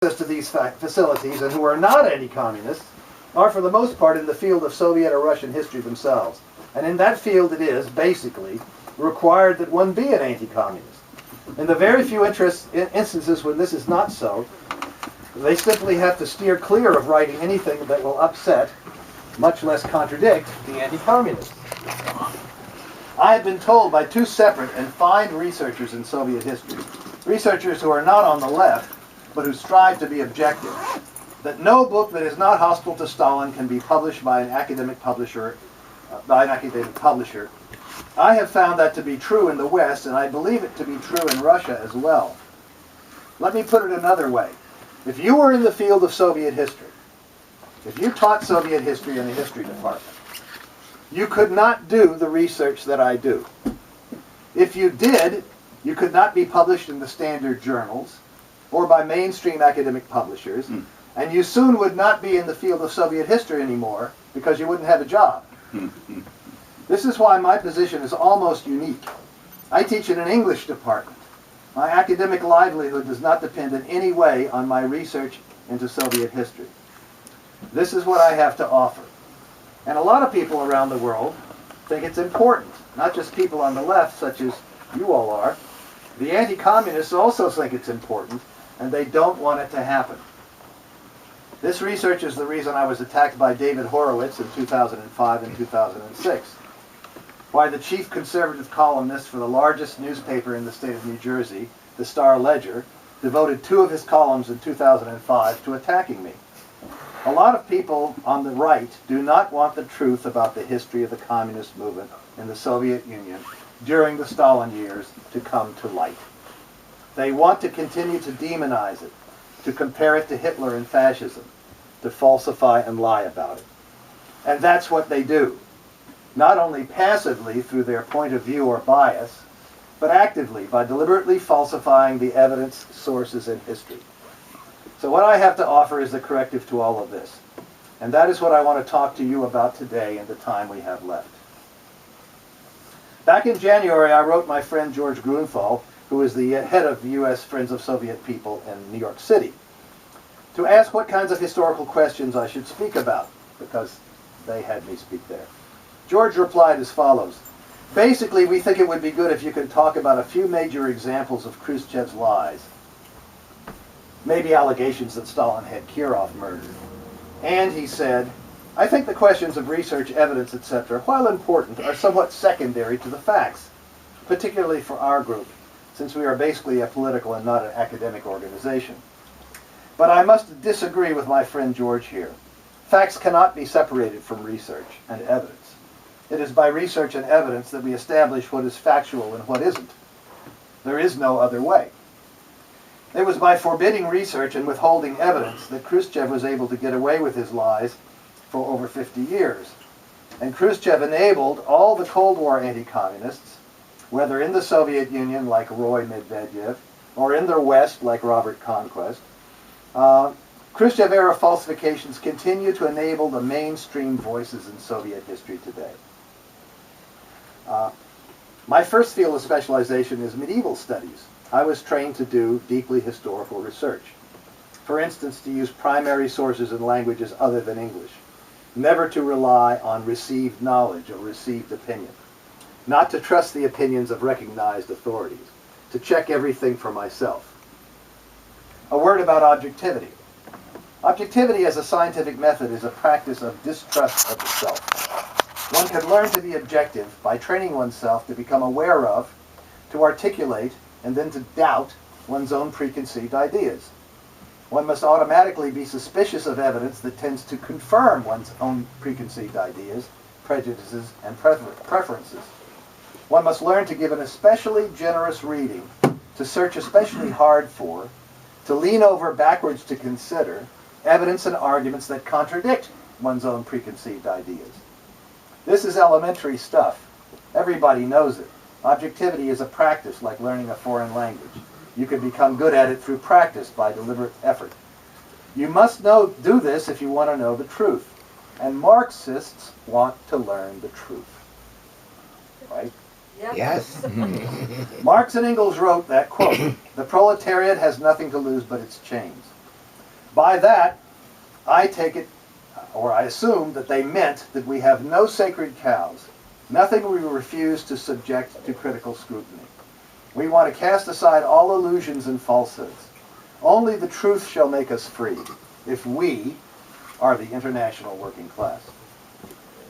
access to these facilities and who are not anti-communists are for the most part in the field of Soviet or Russian history themselves. And in that field it is, basically, required that one be an anti-communist. In the very few instances when this is not so, they simply have to steer clear of writing anything that will upset, much less contradict, the anti-communists. I have been told by two separate and fine researchers in Soviet history, researchers who are not on the left, but who strive to be objective, that no book that is not hostile to Stalin can be published by an academic publisher. I have found that to be true in the West, and I believe it to be true in Russia as well. Let me put it another way. If you were in the field of Soviet history, if you taught Soviet history in a history department, you could not do the research that I do. If you did, you could not be published in the standard journals or by mainstream academic publishers, and you soon would not be in the field of Soviet history anymore because you wouldn't have a job. This is why my position is almost unique. I teach in an English department. My academic livelihood does not depend in any way on my research into Soviet history. This is what I have to offer. And a lot of people around the world think it's important, not just people on the left, such as you all are. The anti-communists also think it's important, and they don't want it to happen. This research is the reason I was attacked by David Horowitz in 2005 and 2006. Why the chief conservative columnist for the largest newspaper in the state of New Jersey, the Star-Ledger, devoted 2 of his columns in 2005 to attacking me. A lot of people on the right do not want the truth about the history of the communist movement in the Soviet Union during the Stalin years to come to light. They want to continue to demonize it, to compare it to Hitler and fascism, to falsify and lie about it. And that's what they do. Not only passively through their point of view or bias, but actively by deliberately falsifying the evidence, sources, and history. So what I have to offer is the corrective to all of this. And that is what I want to talk to you about today in the time we have left. Back in January, I wrote my friend George Grunthal, who is the head of the U.S. Friends of Soviet People in New York City, to ask what kinds of historical questions I should speak about, because they had me speak there. George replied as follows. Basically, we think it would be good if you could talk about a few major examples of Khrushchev's lies. Maybe allegations that Stalin had Kirov murdered. And he said, I think the questions of research, evidence, etc., while important, are somewhat secondary to the facts, particularly for our group, since we are basically a political and not an academic organization. But I must disagree with my friend George here. Facts cannot be separated from research and evidence. It is by research and evidence that we establish what is factual and what isn't. There is no other way. It was by forbidding research and withholding evidence that Khrushchev was able to get away with his lies for over 50 years. And Khrushchev enabled all the Cold War anti-communists, whether in the Soviet Union like Roy Medvedev, or in the West like Robert Conquest, Khrushchev-era falsifications continue to enable the mainstream voices in Soviet history today. My first field of specialization is medieval studies. I was trained to do deeply historical research. For instance, to use primary sources in languages other than English. Never to rely on received knowledge or received opinion. Not to trust the opinions of recognized authorities. To check everything for myself. A word about objectivity. Objectivity as a scientific method is a practice of distrust of the self. One can learn to be objective by training oneself to become aware of, to articulate, and then to doubt one's own preconceived ideas. One must automatically be suspicious of evidence that tends to confirm one's own preconceived ideas, prejudices, and preferences. One must learn to give an especially generous reading, to search especially hard for, to lean over backwards to consider evidence and arguments that contradict one's own preconceived ideas. This is elementary stuff. Everybody knows it. Objectivity is a practice like learning a foreign language. You can become good at it through practice by deliberate effort. You must do this if you want to know the truth. And Marxists want to learn the truth. Right? Yep. Yes. Marx and Engels wrote that, quote, "The proletariat has nothing to lose but its chains. By that, I take it, or I assume that they meant that we have no sacred cows, nothing we refuse to subject to critical scrutiny. We want to cast aside all illusions and falsehoods. Only the truth shall make us free, if we are the international working class.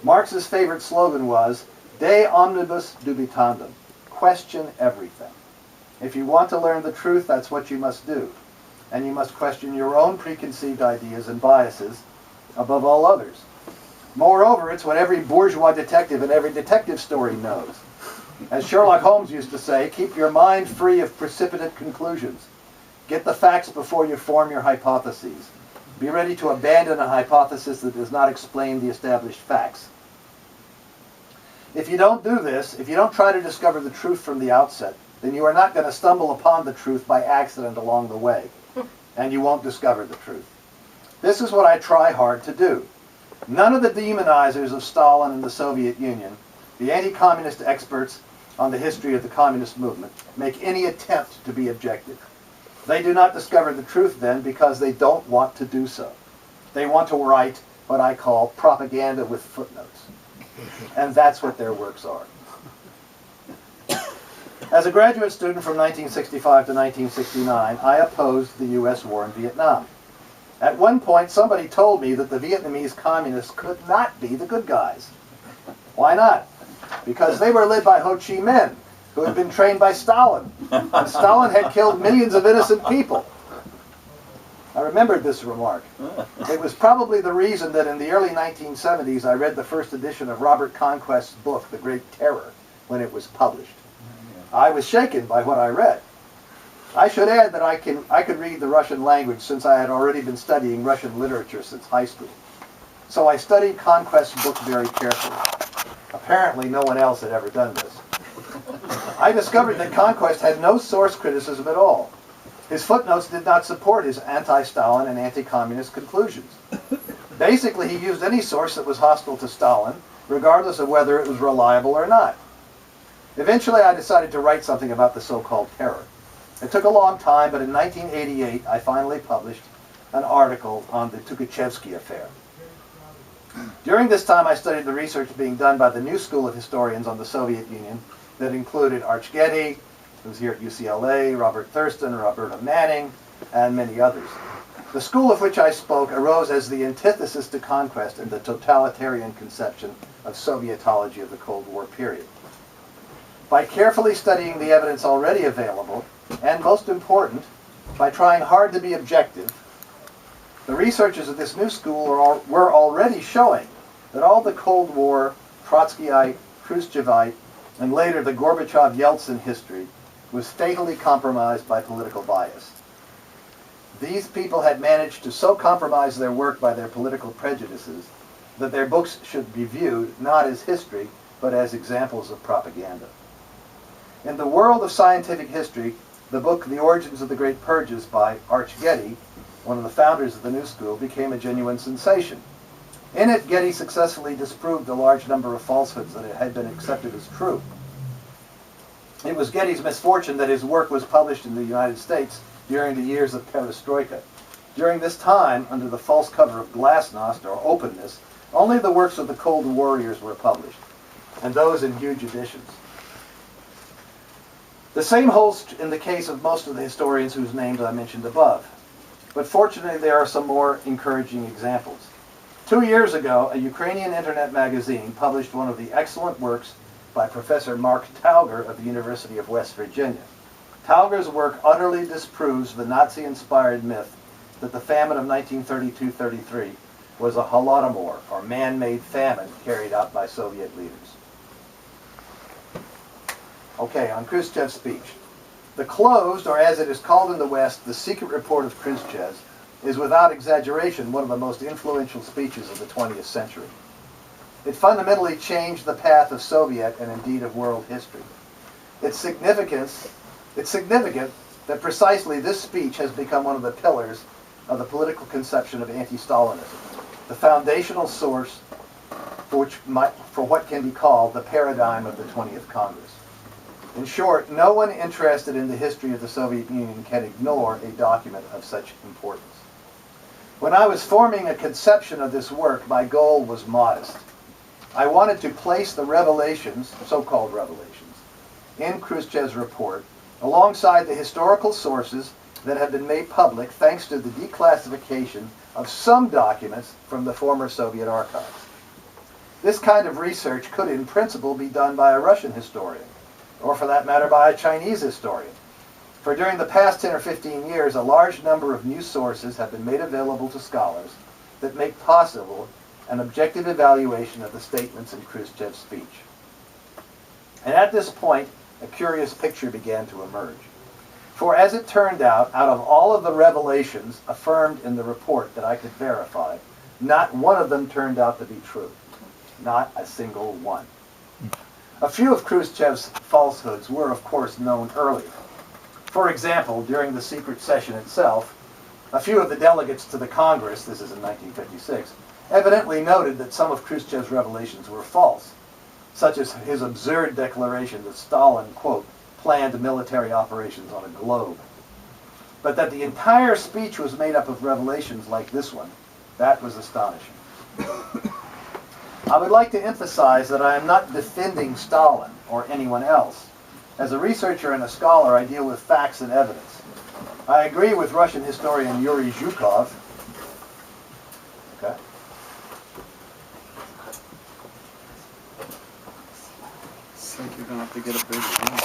Marx's favorite slogan was, De omnibus dubitandum, question everything. If you want to learn the truth, that's what you must do. And you must question your own preconceived ideas and biases above all others. Moreover, it's what every bourgeois detective in every detective story knows. As Sherlock Holmes used to say, keep your mind free of precipitate conclusions. Get the facts before you form your hypotheses. Be ready to abandon a hypothesis that does not explain the established facts. If you don't do this, if you don't try to discover the truth from the outset, then you are not going to stumble upon the truth by accident along the way, and you won't discover the truth. This is what I try hard to do. None of the demonizers of Stalin and the Soviet Union, the anti-communist experts on the history of the communist movement, make any attempt to be objective. They do not discover the truth then because they don't want to do so. They want to write what I call propaganda with footnotes. And that's what their works are. As a graduate student from 1965 to 1969, I opposed the U.S. war in Vietnam. At one point, somebody told me that the Vietnamese communists could not be the good guys. Why not? Because they were led by Ho Chi Minh, who had been trained by Stalin. And Stalin had killed millions of innocent people. I remembered this remark. It was probably the reason that in the early 1970s I read the first edition of Robert Conquest's book, The Great Terror, when it was published. I was shaken by what I read. I should add that I could read the Russian language since I had already been studying Russian literature since high school. So I studied Conquest's book very carefully. Apparently no one else had ever done this. I discovered that Conquest had no source criticism at all. His footnotes did not support his anti-Stalin and anti-communist conclusions. Basically, he used any source that was hostile to Stalin, regardless of whether it was reliable or not. Eventually, I decided to write something about the so-called terror. It took a long time, but in 1988, I finally published an article on the Tukhachevsky affair. During this time, I studied the research being done by the new school of historians on the Soviet Union that included Arch Getty, who's here at UCLA, Robert Thurston, Roberta Manning, and many others. The school of which I spoke arose as the antithesis to Conquest in the totalitarian conception of Sovietology of the Cold War period. By carefully studying the evidence already available, and most important, by trying hard to be objective, the researchers of this new school were already showing that all the Cold War, Trotskyite, Khrushchevite, and later the Gorbachev-Yeltsin history was fatally compromised by political bias. These people had managed to so compromise their work by their political prejudices that their books should be viewed not as history, but as examples of propaganda. In the world of scientific history, the book The Origins of the Great Purges by Arch Getty, one of the founders of the New School, became a genuine sensation. In it, Getty successfully disproved a large number of falsehoods that had been accepted as true. It was Getty's misfortune that his work was published in the United States during the years of perestroika. During this time, under the false cover of glasnost or openness, only the works of the Cold Warriors were published, and those in huge editions. The same holds in the case of most of the historians whose names I mentioned above. But fortunately, there are some more encouraging examples. 2 years ago, a Ukrainian internet magazine published one of the excellent works by Professor Mark Tauger of the University of West Virginia. Tauger's work utterly disproves the Nazi-inspired myth that the famine of 1932-33 was a holodomor, or man-made famine, carried out by Soviet leaders. Okay, on Khrushchev's speech. The closed, or as it is called in the West, the secret report of Khrushchev, is without exaggeration one of the most influential speeches of the 20th century. It fundamentally changed the path of Soviet and indeed of world history. It's significant that precisely this speech has become one of the pillars of the political conception of anti-Stalinism, the foundational source for what can be called the paradigm of the 20th Congress. In short, no one interested in the history of the Soviet Union can ignore a document of such importance. When I was forming a conception of this work, my goal was modest. I wanted to place the revelations, so-called revelations, in Khrushchev's report alongside the historical sources that have been made public thanks to the declassification of some documents from the former Soviet archives. This kind of research could in principle be done by a Russian historian, or for that matter by a Chinese historian. For during the past 10 or 15 years, a large number of new sources have been made available to scholars that make possible an objective evaluation of the statements in Khrushchev's speech. And at this point, a curious picture began to emerge. For as it turned out of all of the revelations affirmed in the report that I could verify, not one of them turned out to be true. Not a single one. A few of Khrushchev's falsehoods were, of course, known earlier. For example, during the secret session itself, a few of the delegates to the Congress, this is in 1956, evidently noted that some of Khrushchev's revelations were false, such as his absurd declaration that Stalin, quote, planned military operations on a globe. But that the entire speech was made up of revelations like this one, that was astonishing. I would like to emphasize that I am not defending Stalin or anyone else. As a researcher and a scholar, I deal with facts and evidence. I agree with Russian historian Yuri Zhukov. Okay. I think you're going to have to get a bigger one.